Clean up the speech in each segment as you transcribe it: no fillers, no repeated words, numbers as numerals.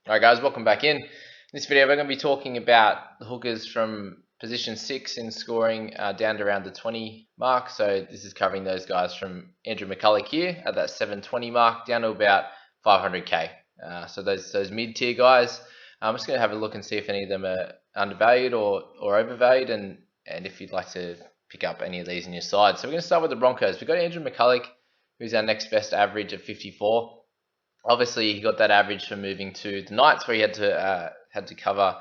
Alright guys, welcome back in. In this video we're going to be talking about the hookers from position 6 in scoring down to around the 20 mark. So this is covering those guys from Andrew McCulloch here at that 720 mark down to about 500k. So those mid-tier guys, I'm just going to have a look and see if any of them are undervalued or overvalued, and if you'd like to pick up any of these in your side. So we're going to start with the Broncos. We've got Andrew McCulloch, who's our next best average at 54. Obviously, he got that average from moving to the Knights, where he had to cover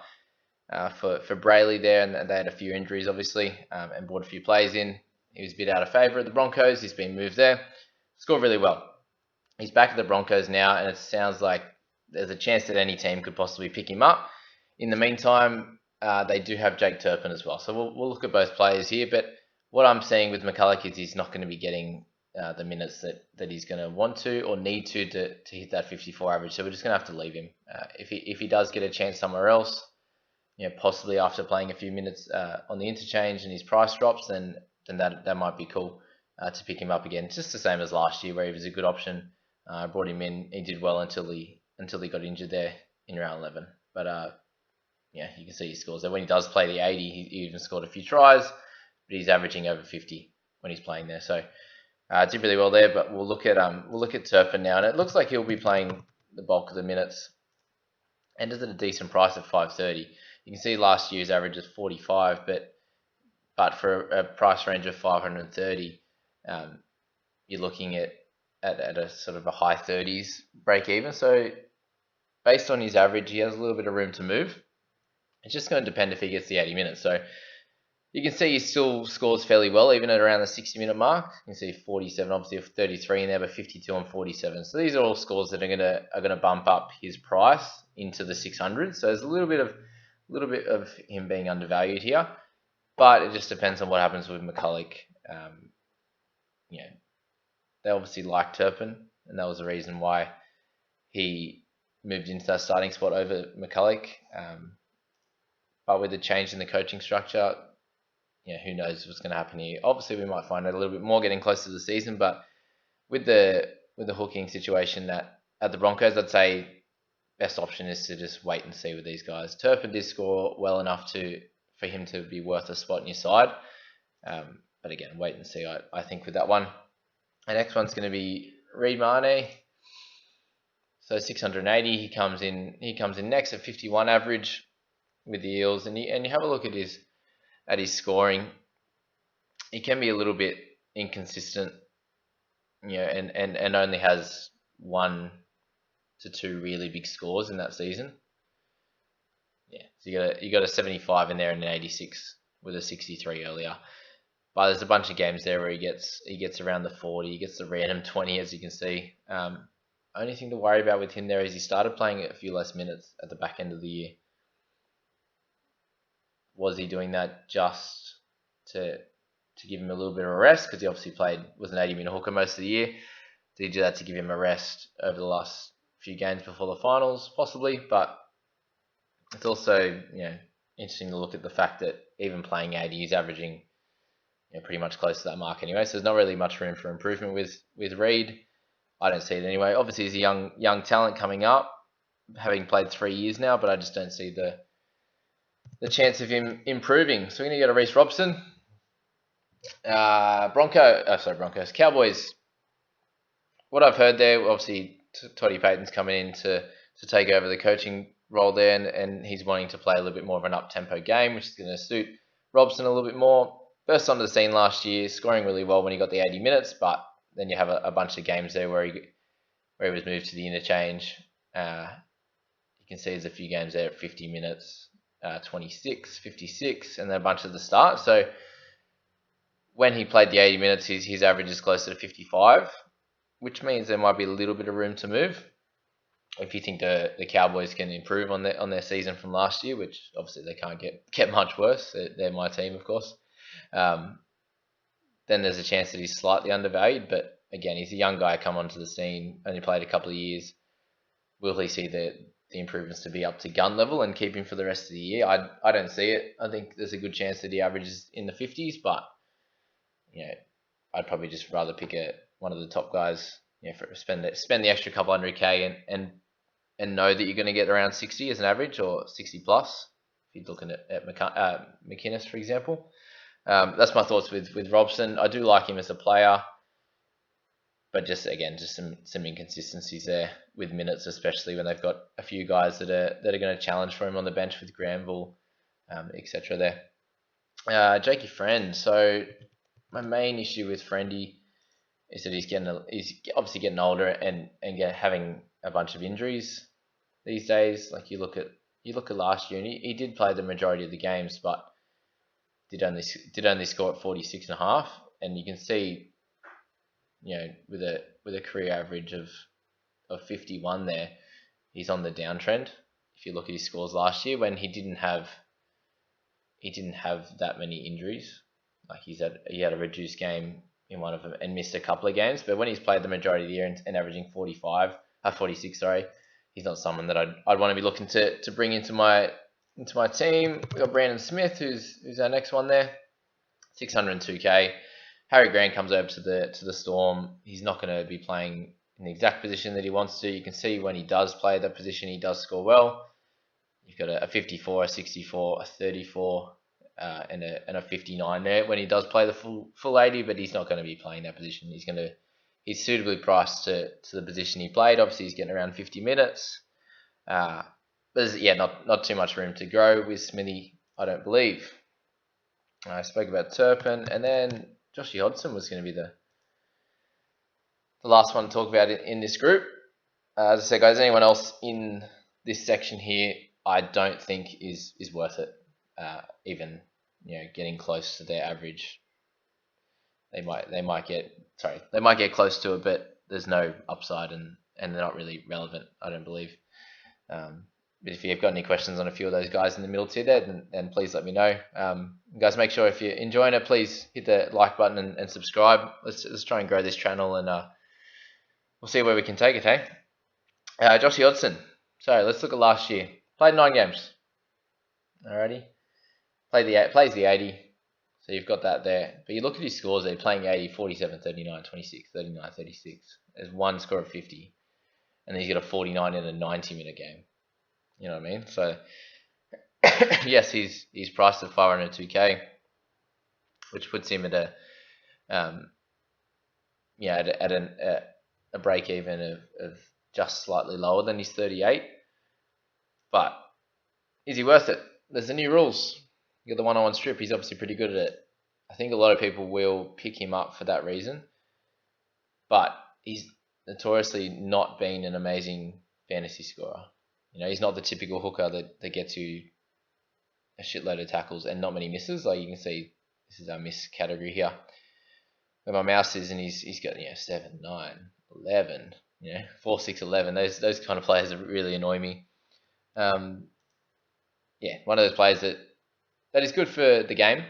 for Brayley there, and they had a few injuries, obviously, and brought a few players in. He was a bit out of favour at the Broncos. He's been moved there, scored really well. He's back at the Broncos now, and it sounds like there's a chance that any team could possibly pick him up. In the meantime, they do have Jake Turpin as well, so we'll look at both players here. But what I'm seeing with McCulloch is he's not going to be getting the minutes that he's going to want to or need to hit that 54 average. So we're just going to have to leave him. If he does get a chance somewhere else, possibly after playing a few minutes on the interchange and his price drops, then that might be cool to pick him up again. It's just the same as last year, where he was a good option. I brought him in. He did well until he got injured there in round 11. But you can see his scores there. When he does play the 80, he even scored a few tries, but he's averaging over 50 when he's playing there. So did really well there. But we'll look at Turpin now, and it looks like he'll be playing the bulk of the minutes, and is at a decent price at 530. You can see last year's average is 45, but for a price range of 530, you're looking at a sort of a high 30s break even. So based on his average, he has a little bit of room to move. It's just going to depend if he gets the 80 minutes. So you can see he still scores fairly well, even at around the 60-minute mark. You can see 47, obviously 33 in there, but 52 and 47. So these are all scores that are gonna bump up his price into the 600. So there's a little bit of him being undervalued here, but it just depends on what happens with McCulloch. They obviously like Turpin, and that was the reason why he moved into that starting spot over McCulloch. But with the change in the coaching structure, who knows what's going to happen here. Obviously, we might find out a little bit more getting close to the season, but with the hooking situation at the Broncos, I'd say best option is to just wait and see with these guys. Turpin did score well enough for him to be worth a spot in your side, but again, wait and see. I think with that one. The next one's going to be Reece Mahoney. So 680, he comes in next at 51 average with the Eels, and you have a look at his scoring. He can be a little bit inconsistent, and only has 1 to 2 really big scores in that season. So you got a 75 in there and an 86 with a 63 earlier. But there's a bunch of games there where he gets around the 40, he gets the random 20, as you can see. Only thing to worry about with him there is he started playing a few less minutes at the back end of the year. Was he doing that just to give him a little bit of a rest? Because he obviously was an 80-minute hooker most of the year. Did he do that to give him a rest over the last few games before the finals? Possibly, but it's also interesting to look at the fact that even playing 80, he's averaging pretty much close to that mark anyway. So there's not really much room for improvement with Reed. I don't see it anyway. Obviously, he's a young talent coming up, having played 3 years now, but I just don't see the chance of him improving. So we're going to go to Reece Robson. Broncos. Cowboys. What I've heard there, obviously, Toddy Payton's coming in to take over the coaching role there, and he's wanting to play a little bit more of an up-tempo game, which is going to suit Robson a little bit more. Burst onto the scene last year, scoring really well when he got the 80 minutes, but then you have a bunch of games there where he was moved to the interchange. You can see there's a few games there at 50 minutes, 26, 56, and then a bunch at the start. So when he played the 80 minutes, his average is closer to 55, which means there might be a little bit of room to move. If you think the Cowboys can improve on their season from last year, which obviously they can't get much worse. They're my team, of course. Then there's a chance that he's slightly undervalued, but again, he's a young guy come onto the scene, only played a couple of years. Will he see the improvements to be up to gun level and keep him for the rest of the year? I don't see it. I think there's a good chance that he averages in the 50s, but I'd probably just rather pick one of the top guys, spend the extra couple $100K and and know that you're going to get around 60 as an average or 60 plus. If you're looking at McInnes, for example. That's my thoughts with Robson. I do like him as a player, but just some inconsistencies there with minutes, especially when they've got a few guys that are going to challenge for him on the bench with Granville, etc. There. Jakey Friend. So my main issue with Friendy is that he's obviously getting older and having a bunch of injuries these days. Like you look at last year, and he did play the majority of the games, but did only score at 46.5, and you can see, with a career average of 51 there, he's on the downtrend. If you look at his scores last year, when he didn't have that many injuries, like he had a reduced game in one of them and missed a couple of games, but when he's played the majority of the year and averaging 46, he's not someone that I'd want to be looking to bring into my team. We've got Brandon Smith, who's our next one there, 602k. Harry Grant comes over to the Storm. He's not going to be playing in the exact position that he wants to. You can see when he does play that position, he does score well. You've got a 54, a 64, a 34, and a 59 there when he does play the full 80, but he's not going to be playing that position. He's suitably priced to the position he played. Obviously, he's getting around 50 minutes. But there's not too much room to grow with Smithy, I don't believe. I spoke about Turpin, and then Joshy Hodgson was going to be the last one to talk about in this group. As I said, guys, anyone else in this section here, I don't think is worth it. Even getting close to their average, they might get close to it, but there's no upside, and they're not really relevant, I don't believe. But if you've got any questions on a few of those guys in the middle tier there, then please let me know. Guys, make sure if you're enjoying it, please hit the like button and subscribe. Let's try and grow this channel, and we'll see where we can take it, hey? Joshy Hodgson. So let's look at last year. Played 9 games. Alrighty. Plays the 80. So you've got that there. But you look at his scores there, playing 80, 47, 39, 26, 39, 36. There's one score of 50. And then he's got a 49 in a 90-minute game. You know what I mean? So, yes, he's priced at 502k, which puts him at a break even of just slightly lower than his 38. But is he worth it? There's the new rules. You got the 1-on-1 strip. He's obviously pretty good at it. I think a lot of people will pick him up for that reason. But he's notoriously not been an amazing fantasy scorer. He's not the typical hooker that gets you a shitload of tackles and not many misses. Like you can see, this is our miss category here. Where my mouse is, and he's got 7, 9, 11, 4, 6, 11. Those kind of players that really annoy me. One of those players that is good for the game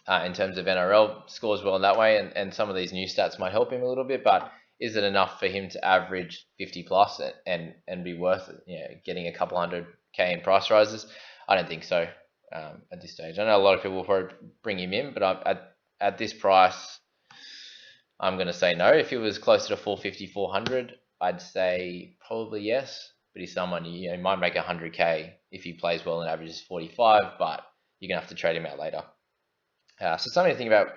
in terms of NRL, scores well in that way, and some of these new stats might help him a little bit, but is it enough for him to average 50 plus and be worth it? Getting a couple 100k in price rises? I don't think so at this stage. I know a lot of people will probably bring him in, but at this price, I'm going to say no. If he was closer to 450, 400, I'd say probably yes. But he's someone he might make 100k if he plays well and averages 45, but you're going to have to trade him out later. So something to think about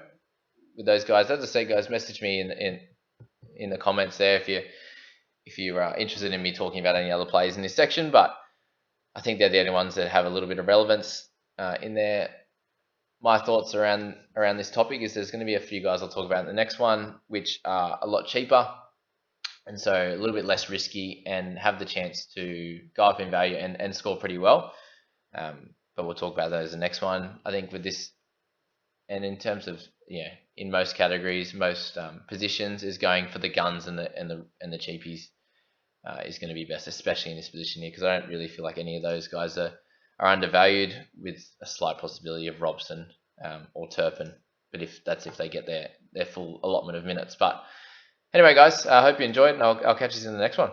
with those guys. As I say, guys, message me in the comments there if you're interested in me talking about any other players in this section. But I think they're the only ones that have a little bit of relevance in there. My thoughts around this topic is there's going to be a few guys I'll talk about in the next one, which are a lot cheaper, and so a little bit less risky and have the chance to go up in value and score pretty well. But we'll talk about those in the next one. I think with this, and in terms of in most categories, most positions, is going for the guns and the cheapies is going to be best, especially in this position here, because I don't really feel like any of those guys are undervalued, with a slight possibility of Robson or Turpin. But if they get their full allotment of minutes. But anyway, guys, I hope you enjoyed, and I'll catch you in the next one.